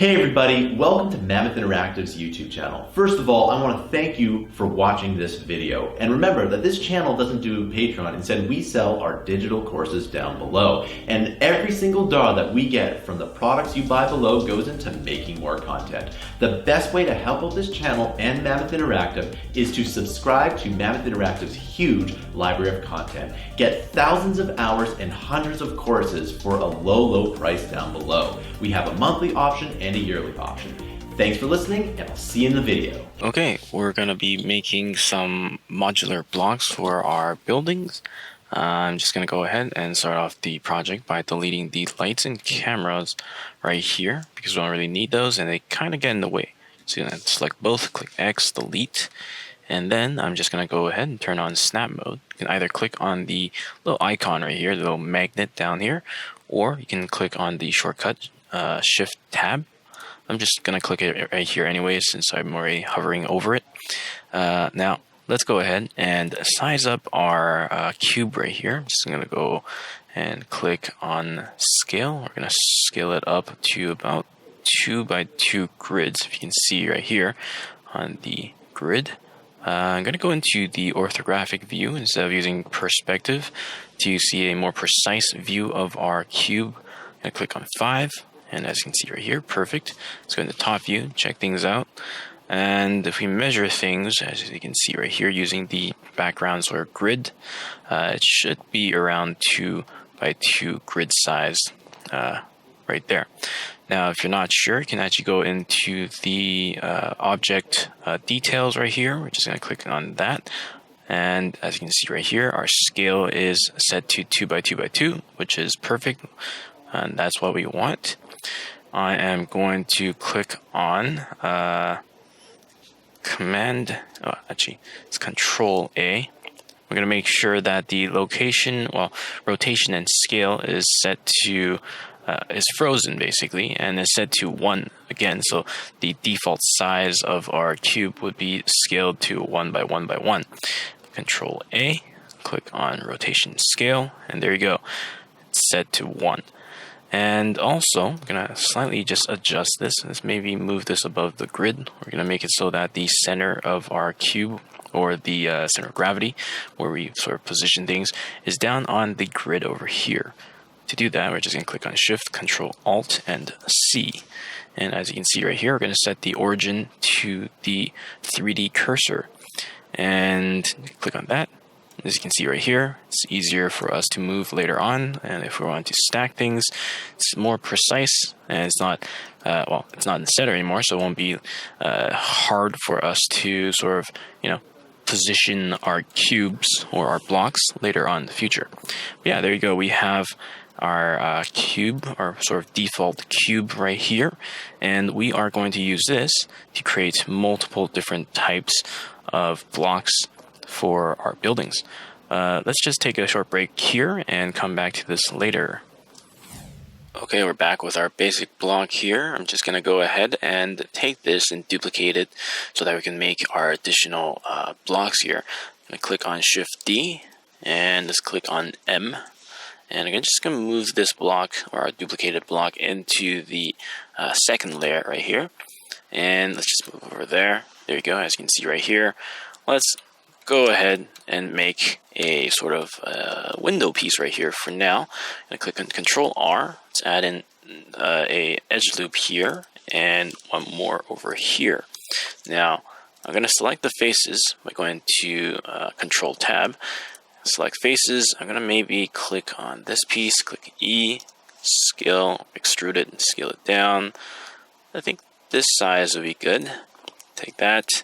Hey everybody, welcome to Mammoth Interactive's YouTube channel. First of all, I want to thank you for watching this video. And remember that this channel doesn't do Patreon. Instead, we sell our digital courses down below. And every single dollar that we get from the products you buy below goes into making more content. The best way to help out this channel and Mammoth Interactive is to subscribe to Mammoth Interactive's huge library of content. Get thousands of hours and hundreds of courses for a low price down below. We have a monthly option and a yearly option. Thanks for listening, and I'll see you in the video. Okay, we're going to be making some modular blocks for our buildings. I'm just going to go ahead and start off the project by deleting the lights and cameras right here, because we don't really need those and they kind of get in the way. So you're going to select both, click X, delete, and then I'm just going to go ahead and turn on snap mode. You can either click on the little icon right here, the little magnet down here, or you can click on the shortcut Shift Tab. I'm just going to click it right here anyway, since I'm already hovering over it. Now, let's go ahead and size up our cube right here. I'm just going to go and click on scale. We're going to scale it up to about 2 by 2 grids, if you can see right here on the grid. I'm going to go into the orthographic view instead of using perspective to see a more precise view of our cube. I'm going to click on 5. And as you can see right here, perfect. Let's go into top view, check things out. And if we measure things, as you can see right here, using the backgrounds or grid, it should be around 2 by 2 grid size right there. Now, if you're not sure, you can actually go into the object details right here. We're just going to click on that. And as you can see right here, our scale is set to 2 by 2 by 2, which is perfect. And that's what we want. I am going to click on it's Control A. We're going to make sure that the location, rotation and scale is set to, is frozen basically, and is set to 1 again. So the default size of our cube would be scaled to 1 by 1 by 1. Control A, click on rotation scale, and there you go. It's set to 1. And also, I'm going to slightly just adjust this. Let's maybe move this above the grid. We're going to make it so that the center of our cube, or the center of gravity, where we sort of position things, is down on the grid over here. To do that, we're just going to click on Shift, Control, Alt, and C. And as you can see right here, we're going to set the origin to the 3D cursor. And click on that. As you can see right here, it's easier for us to move later on, and if we want to stack things, it's more precise, and it's not, it's not in the center anymore, so it won't be hard for us to sort of, position our cubes or our blocks later on in the future. But yeah, there you go. We have our cube, our sort of default cube right here, and we are going to use this to create multiple different types of blocks for our buildings. Let's just take a short break here and come back to this later. Okay, we're back with our basic block here. I'm just going to go ahead and take this and duplicate it so that we can make our additional blocks here. I'm going to click on Shift D, and let's click on M. And I'm just going to move this block, or our duplicated block, into the second layer right here. And let's just move over there. There you go. As you can see right here, let's go ahead and make a sort of window piece right here for now. I'm going to click on Control R. Let's add in a edge loop here and one more over here. Now, I'm going to select the faces by going to Control Tab. Select faces. I'm going to maybe click on this piece, click E, scale, extrude it, and scale it down. I think this size would be good. Take that,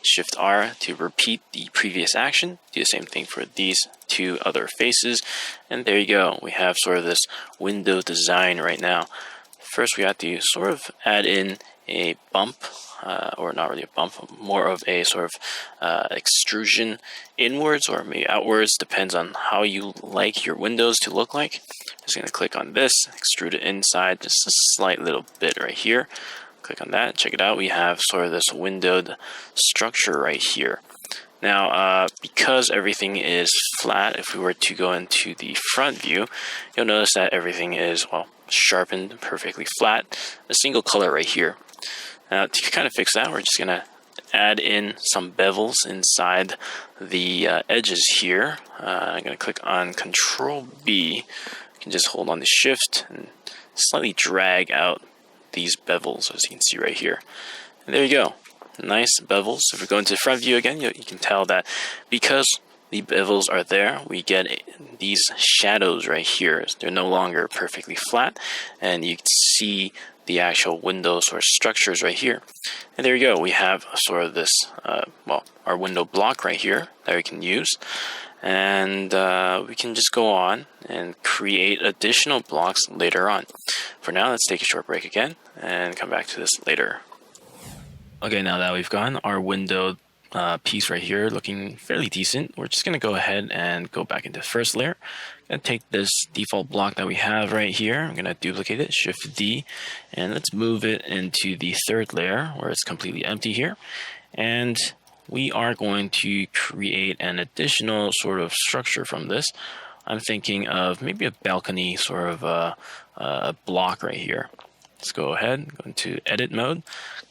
Shift R to repeat the previous action. Do the same thing for these two other faces. And there you go. We have sort of this window design right now. First, we have to sort of add in a bump, or not really a bump, more of a sort of extrusion inwards or maybe outwards, depends on how you like your windows to look like. Just going to click on this, extrude it inside just a slight little bit right here. Click on that, check it out. We have sort of this windowed structure right here. Now, because everything is flat, if we were to go into the front view, you'll notice that everything is, sharpened, perfectly flat, a single color right here. Now to kind of fix that, we're just gonna add in some bevels inside the edges here. I'm gonna click on Control B. You can just hold on to Shift and slightly drag out these bevels, as you can see right here. And there you go. Nice bevels. If we go into the front view again, you can tell that because the bevels are there, we get these shadows right here. They're no longer perfectly flat, and you can see the actual windows or structures right here. And there you go. We have sort of this, our window block right here that we can use. And we can just go on and create additional blocks later on. For now, let's take a short break again and come back to this later. Okay, now that we've gotten our window piece right here looking fairly decent, we're just going to go ahead and go back into the first layer. I'm going to take this default block that we have right here. I'm going to duplicate it, Shift D, and let's move it into the third layer where it's completely empty here. And we are going to create an additional sort of structure from this. I'm thinking of maybe a balcony sort of a block right here. Let's go ahead, go into edit mode,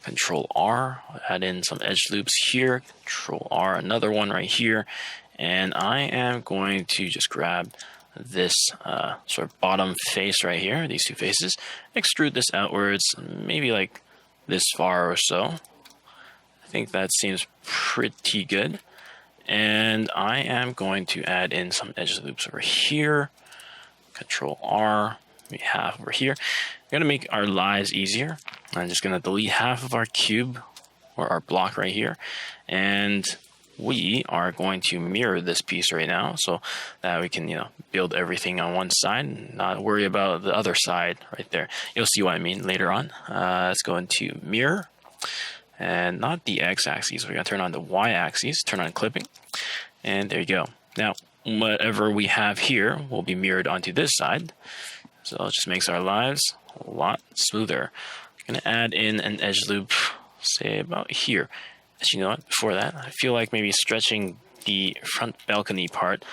Control R, add in some edge loops here, Control R, another one right here, and I am going to just grab this sort of bottom face right here, these two faces, extrude this outwards, maybe like this far or so. I think that seems pretty good. And I am going to add in some edge loops over here, Control R, we have over here. We're going to make our lives easier. I'm just going to delete half of our cube or our block right here. And we are going to mirror this piece right now so that we can, build everything on one side and not worry about the other side right there. You'll see what I mean later on. Let's go into mirror and not the x-axis. We're going to turn on the y-axis, turn on clipping. And there you go. Now, whatever we have here will be mirrored onto this side. So it just makes our lives a lot smoother. I'm going to add in an edge loop, say about here. Actually, you know what? Before that, I feel like maybe stretching the front balcony part,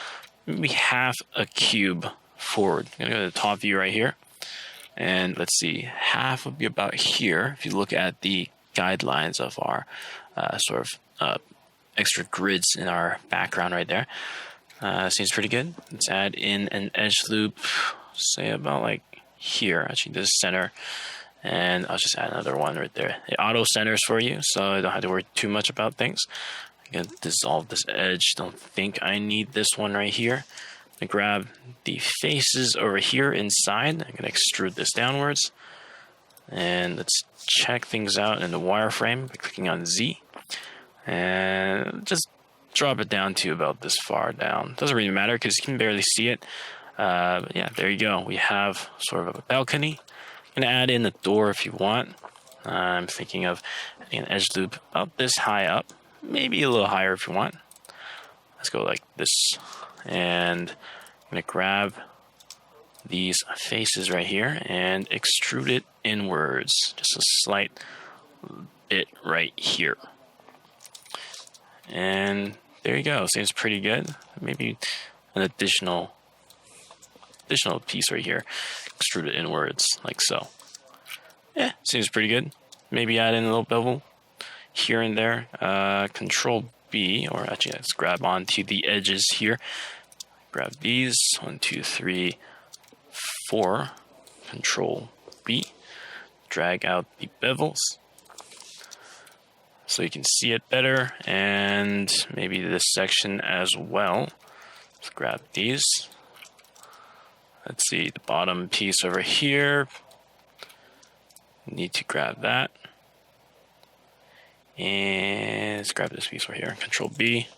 maybe half a cube forward. I'm going to go to the top view right here. And let's see, half would be about here. If you look at the guidelines of our extra grids in our background right there. Seems pretty good. Let's add in an edge loop, say about like here, actually this center, and I'll just add another one right there. It auto centers for you, so I don't have to worry too much about things. I'm gonna dissolve this edge. Don't think I need this one right here. I'm gonna grab the faces over here inside. I'm gonna extrude this downwards, and let's check things out in the wireframe by clicking on Z, and just drop it down to about this far down. Doesn't really matter because you can barely see it. But yeah, there you go. We have sort of a balcony. You can add in a door if you want. I'm thinking of an edge loop about this high up, maybe a little higher if you want. Let's go like this. And I'm going to grab these faces right here and extrude it inwards. Just a slight bit right here. And there you go. Seems pretty good. Maybe an additional piece right here, extrude it inwards like so. Yeah, seems pretty good. Maybe add in a little bevel here and there. Control B, or actually let's grab onto the edges here. Grab these, 1, 2, 3, 4. Control B. Drag out the bevels so you can see it better, and maybe this section as well. Let's grab these. Let's see, the bottom piece over here. Need to grab that. And let's grab this piece over here. Control B.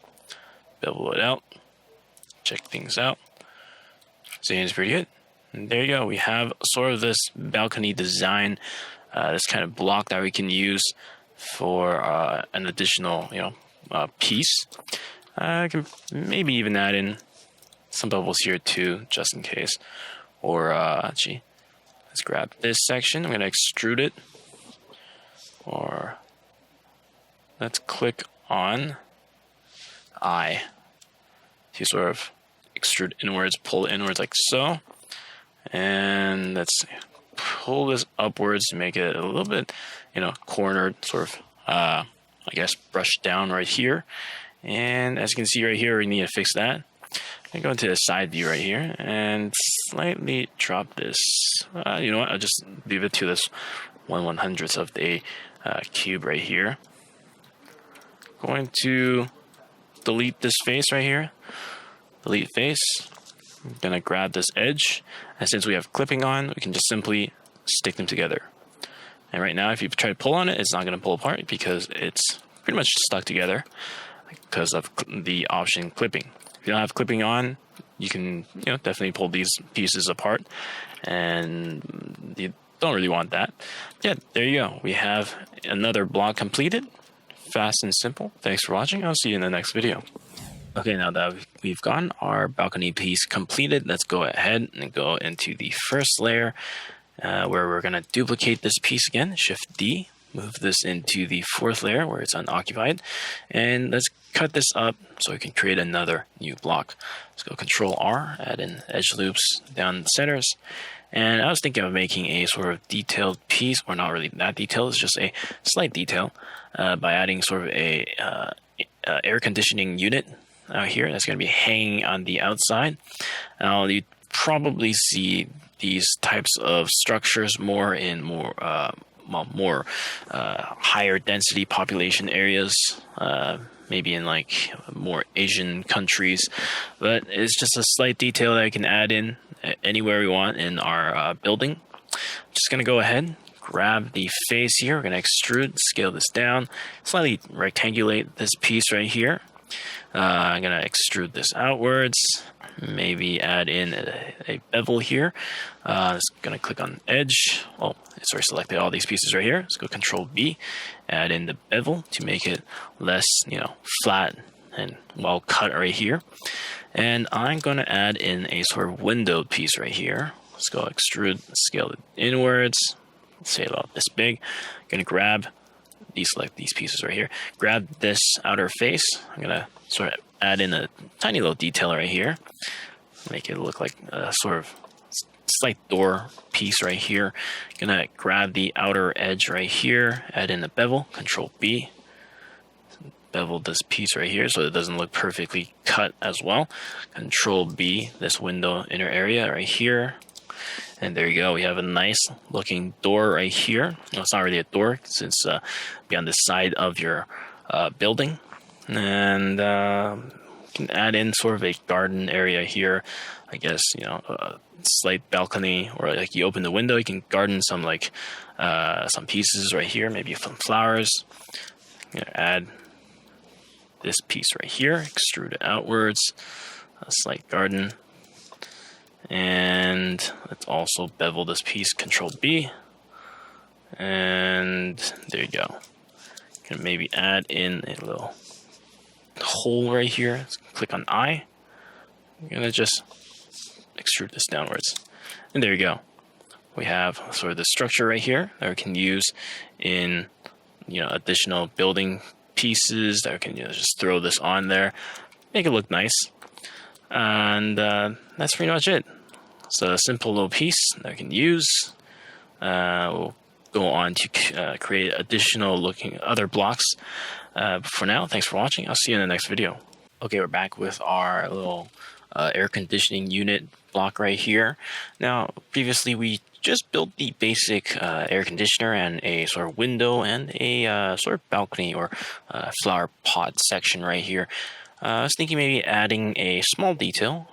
Bevel it out. Check things out. Seems pretty good. And there you go. We have sort of this balcony design, this kind of block that we can use for an additional, piece. I can maybe even add in some bubbles here too, just in case. Or actually, let's grab this section. I'm going to extrude it. Or let's click on I to sort of extrude inwards, pull inwards like so. And let's pull this upwards to make it a little bit, cornered, sort of, I guess, brushed down right here. And as you can see right here, we need to fix that. I go into the side view right here and slightly drop this. You know what? I'll just leave it to this 1/100th of the cube right here. Going to delete this face right here. Delete face. I'm gonna grab this edge, and since we have clipping on, we can just simply stick them together. And right now, if you try to pull on it, it's not gonna pull apart because it's pretty much stuck together because of the option clipping. If you don't have clipping on, you can definitely pull these pieces apart, and you don't really want that. Yeah, there you go. We have another block completed. Fast and simple. Thanks for watching. I'll see you in the next video. Okay, now that we've gotten our balcony piece completed, let's go ahead and go into the first layer where we're going to duplicate this piece again. Shift D, move this into the fourth layer where it's unoccupied, and let's cut this up so we can create another new block. Let's go Control R, add in edge loops down the centers. And I was thinking of making a sort of detailed piece, or not really that detailed, it's just a slight detail by adding sort of a air conditioning unit out here that's going to be hanging on the outside. Now you probably see these types of structures more in more higher density population areas, maybe in like more Asian countries, but it's just a slight detail that I can add in anywhere we want in our building. Just gonna go ahead, grab the face here. We're gonna extrude, scale this down, slightly rectangulate this piece right here. I'm gonna extrude this outwards, maybe add in a bevel here. Just gonna click on edge. Oh, it's already selected all these pieces right here. Let's go Control B, add in the bevel to make it less, flat and well cut right here. And I'm gonna add in a sort of windowed piece right here. Let's go extrude, scale it inwards, say about this big. I'm gonna grab deselect these pieces right here. Grab this outer face. I'm gonna sort of add in a tiny little detail right here. Make it look like a sort of slight door piece right here. Gonna grab the outer edge right here, add in the bevel, Control B. Bevel this piece right here so it doesn't look perfectly cut as well. Control B, this window inner area right here. And there you go. We have a nice looking door right here. Well, it's not really a door since it's be on the side of your building. And you can add in sort of a garden area here. I guess, a slight balcony, or like you open the window, you can garden some some pieces right here, maybe some flowers. I'm gonna add this piece right here, extrude it outwards, a slight garden. And let's also bevel this piece, Control B. And there you go. Can maybe add in a little hole right here. Let's click on I. I'm gonna just extrude this downwards. And there you go. We have sort of the structure right here that we can use in additional building pieces that we can just throw this on there, make it look nice. And that's pretty much it. So a simple little piece that I can use. We'll go on to create additional looking other blocks. For now, thanks for watching. I'll see you in the next video. Okay, we're back with our little air conditioning unit block right here. Now, previously we just built the basic air conditioner and a sort of window and a sort of balcony or flower pot section right here. I was thinking maybe adding a small detail,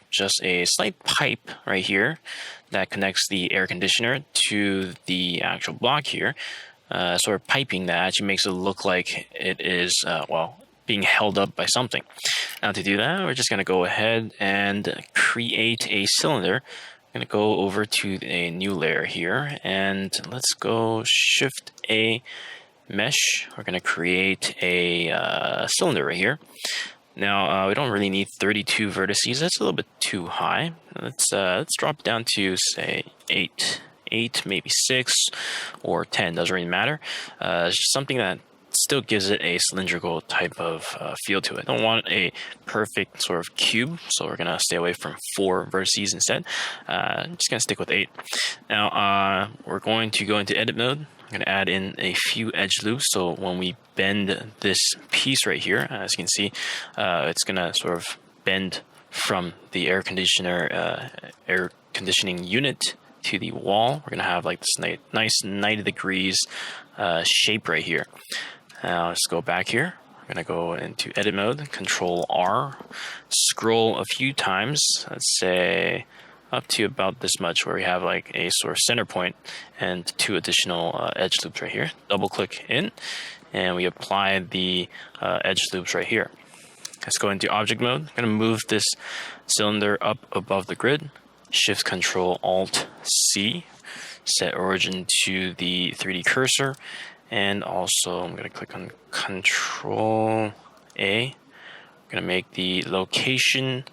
just a slight pipe right here that connects the air conditioner to the actual block here. Sort of piping that actually makes it look like it is, being held up by something. Now to do that, we're just going to go ahead and create a cylinder. I'm going to go over to a new layer here, and let's go Shift A, mesh. We're going to create a cylinder right here. Now we don't really need 32 vertices. That's a little bit too high. Let's drop it down to say 8, maybe 6 or 10. Doesn't really matter. It's just something that's still gives it a cylindrical type of feel to it. Don't want a perfect sort of cube, so we're gonna stay away from 4 vertices instead. Just gonna stick with 8. Now we're going to go into edit mode. I'm going to add in a few edge loops, so when we bend this piece right here, as you can see, it's going to sort of bend from the air conditioning unit to the wall. We're going to have like this nice 90 degrees shape right here. Now let's go back here. We're going to go into edit mode, Control R, scroll a few times, let's say up to about this much, where we have like a sort of center point and 2 additional edge loops right here. Double click in and we apply the edge loops right here. Let's go into object mode. I'm going to move this cylinder up above the grid. Shift Control Alt C, set origin to the 3D cursor, and also I'm going to click on Control A. I'm going to make the location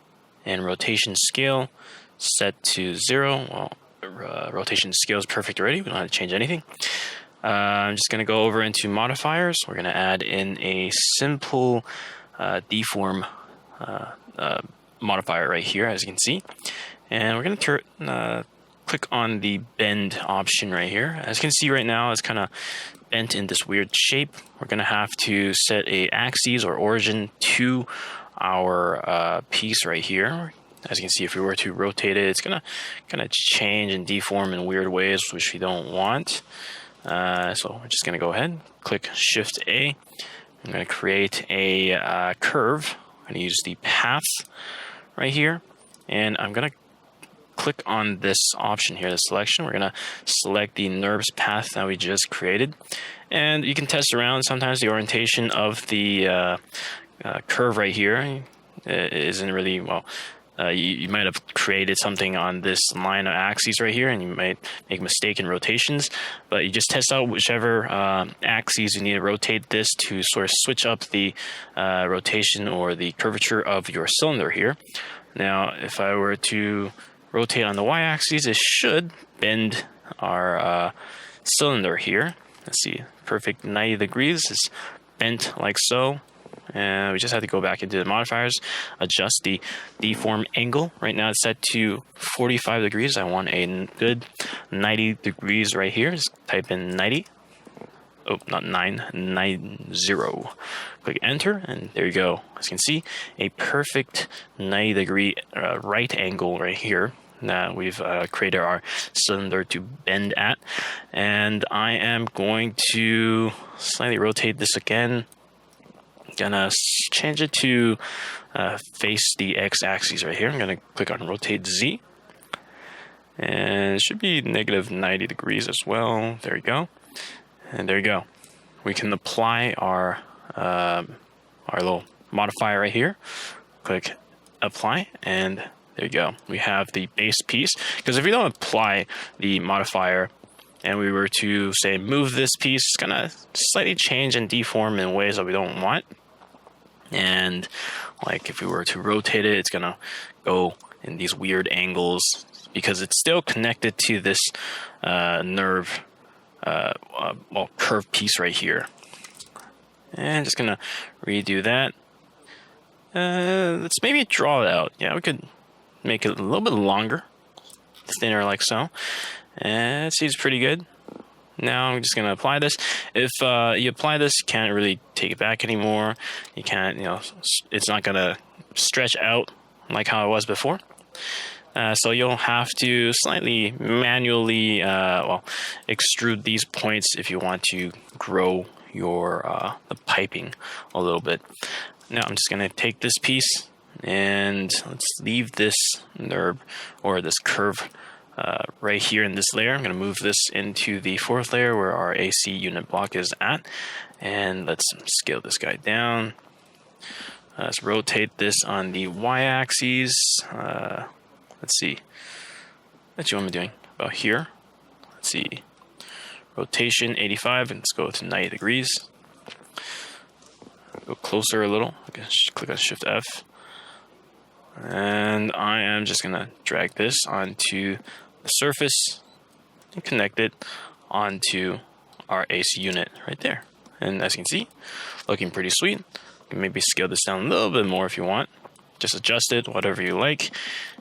and rotation scale set to 0. Well, rotation scale is perfect already. We don't have to change anything. I'm just going to go over into modifiers. We're going to add in a simple deform modifier right here, as you can see. And we're going to click on the bend option right here. As you can see right now, it's kind of bent in this weird shape. We're going to have to set a axis or origin to our piece right here. As you can see, if we were to rotate it, it's gonna kind of change and deform in weird ways, which we don't want. So we're just gonna go ahead, click Shift A. I'm gonna create a curve. I'm gonna use the path right here, and I'm gonna click on this option here, the selection. We're gonna select the NURBS path that we just created, and you can test around. Sometimes the orientation of the curve right here isn't really well. You might have created something on this line of axes right here, and you might make mistaken rotations, but you just test out whichever axes you need to rotate this to sort of switch up the rotation or the curvature of your cylinder here. Now, if I were to rotate on the y-axis, it should bend our cylinder here. Let's see, perfect 90 degrees. It's bent like so. And we just have to go back into the modifiers, adjust the deform angle. Right now it's set to 45 degrees. I want a good 90 degrees right here. Just type in 90. Oh, not 90. Click enter, and there you go. As you can see, a perfect 90 degree right angle right here that we've created our cylinder to bend at. And I am going to slightly rotate this again. Gonna change it to face the x-axis right here. I'm gonna click on rotate Z, and it should be negative 90 degrees as well. There you go, and there you go. We can apply our little modifier right here. Click apply, and there you go. We have the base piece. Because if we don't apply the modifier, and we were to say move this piece, it's gonna slightly change and deform in ways that we don't want. And like if we were to rotate it, it's gonna go in these weird angles because it's still connected to this curved piece right here. And just gonna redo that. Let's maybe draw it out. Yeah, we could make it a little bit longer, thinner like so. And it seems pretty good. Now I'm just going to apply this. If you apply this, you can't really take it back anymore. You can't, it's not going to stretch out like how it was before. So you'll have to slightly manually extrude these points if you want to grow your the piping a little bit. Now I'm just going to take this piece and let's leave this NURB or this curve right here in this layer. I'm going to move this into the 4th layer where our AC unit block is at, and let's scale this guy down. Let's rotate this on the y-axis. Let's see. That's what I'm doing about here. Let's see. Rotation 85, and let's go to 90 degrees. Go closer a little. Click on Shift F. And I am just going to drag this onto the surface and connect it onto our AC unit right there. And as you can see, looking pretty sweet. You can maybe scale this down a little bit more if you want. Just adjust it, whatever you like.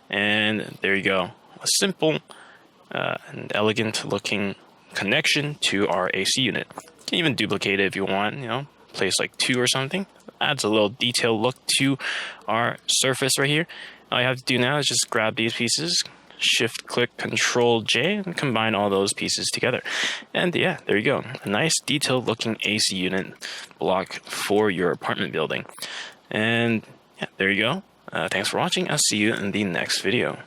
And there you go. A simple and elegant looking connection to our AC unit. You can even duplicate it if you want, place like 2 or something. Adds a little detailed look to our surface right here. All you have to do now is just grab these pieces, shift click Control J, and combine all those pieces together. And yeah, there you go. A nice detailed looking AC unit block for your apartment building. And yeah, there you go. Thanks for watching. I'll see you in the next video.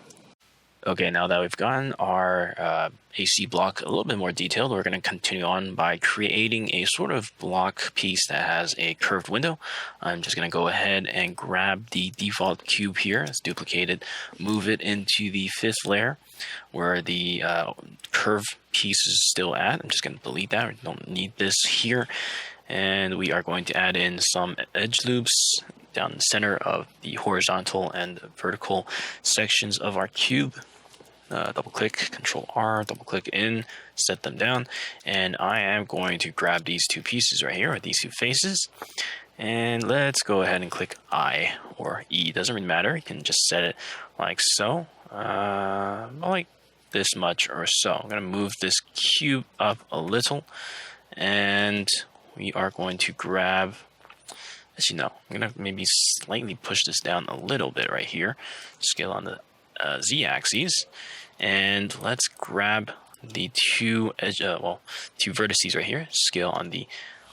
Okay, now that we've gotten our AC block a little bit more detailed, we're going to continue on by creating a sort of block piece that has a curved window. I'm just going to go ahead and grab the default cube here. It's duplicated, move it into the 5th layer where the curve piece is still at. I'm just going to delete that. We don't need this here. And we are going to add in some edge loops down the center of the horizontal and vertical sections of our cube. Double click, Control R, double click in, set them down, and I am going to grab these 2 pieces right here, or these 2 faces, and let's go ahead and click I or E. Doesn't really matter. You can just set it like so, like this much or so. I'm going to move this cube up a little, and we are going to grab, as you know, I'm going to maybe slightly push this down a little bit right here, scale on the Z-axis, and let's grab the 2 vertices right here, scale on the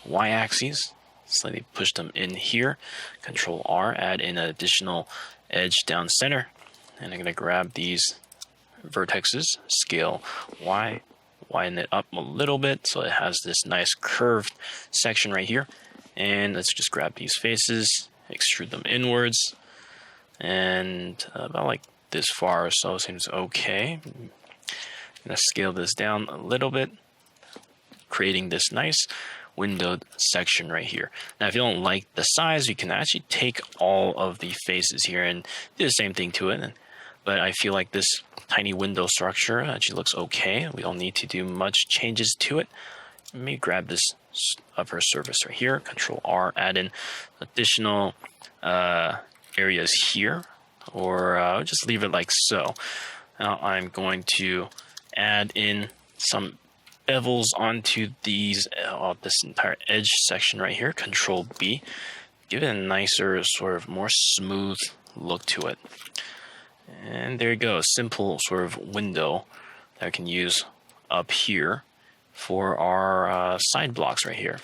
Y-axis, slightly push them in here, Control R, add in an additional edge down center, and I'm going to grab these vertexes, scale Y, widen it up a little bit so it has this nice curved section right here, and let's just grab these faces, extrude them inwards, and about like this far or so seems okay. I'm gonna scale this down a little bit, creating this nice windowed section right here. Now, if you don't like the size, you can actually take all of the faces here and do the same thing to it. But I feel like this tiny window structure actually looks okay. We don't need to do much changes to it. Let me grab this upper surface right here, Control R, add in additional areas here, or just leave it like so. Now I'm going to add in some bevels onto these, this entire edge section right here, Control B, give it a nicer, sort of more smooth look to it. And there you go, a simple sort of window that I can use up here for our side blocks right here.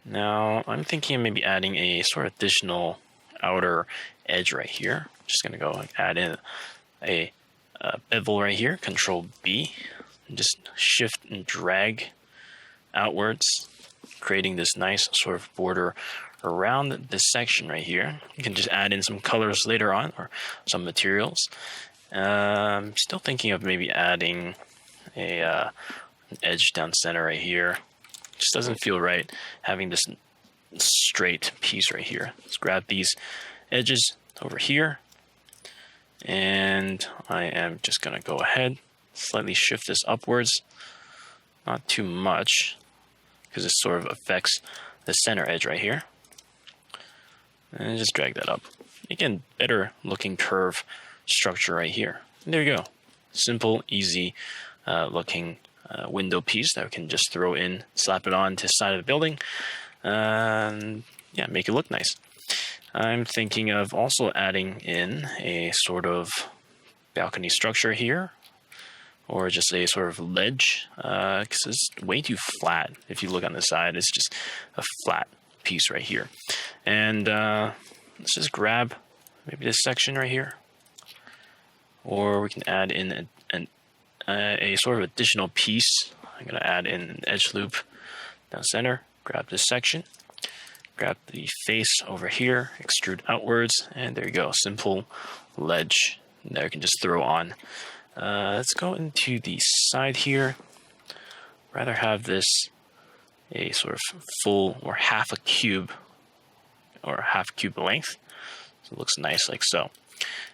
Now I'm thinking of maybe adding a sort of additional outer edge right here. Just gonna go and add in a bevel right here, Control B, and just shift and drag outwards, creating this nice sort of border around this section right here. You can just add in some colors later on, or some materials. I'm still thinking of maybe adding a edge down center right here. Just doesn't feel right having this straight piece right here. Let's grab these edges over here, and I am just gonna go ahead, slightly shift this upwards, not too much, because it sort of affects the center edge right here, and just drag that up. Again, better looking curve structure right here. And there you go, simple, easy looking window piece that we can just throw in, slap it on to the side of the building, and yeah, make it look nice. I'm thinking of also adding in a sort of balcony structure here, or just a sort of ledge, because it's way too flat. If you look on the side, it's just a flat piece right here. And let's just grab maybe this section right here, or we can add in a sort of additional piece. I'm going to add in an edge loop down center, grab this section, grab the face over here, extrude outwards, and there you go, simple ledge that you can just throw on. Let's go into the side here. Rather have this a sort of full or half a cube, or half cube length, so it looks nice like so.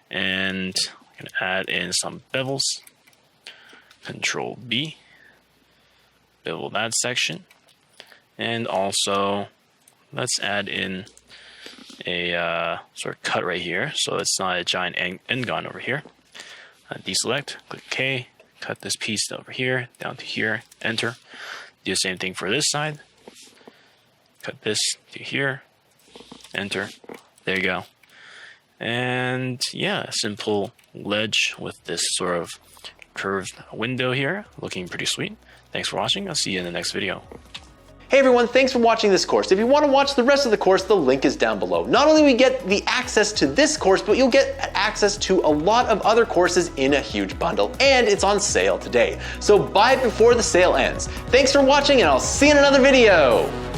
And I'm going to add in some bevels, Control B, bevel that section, And also, let's add in a sort of cut right here, so it's not a giant n-gon over here. Deselect, click K, cut this piece over here, down to here, enter. Do the same thing for this side. Cut this to here, enter. There you go. And yeah, simple ledge with this sort of curved window here, looking pretty sweet. Thanks for watching. I'll see you in the next video. Hey everyone, thanks for watching this course. If you want to watch the rest of the course, the link is down below. Not only will you get the access to this course, but you'll get access to a lot of other courses in a huge bundle, and it's on sale today. So buy it before the sale ends. Thanks for watching, and I'll see you in another video.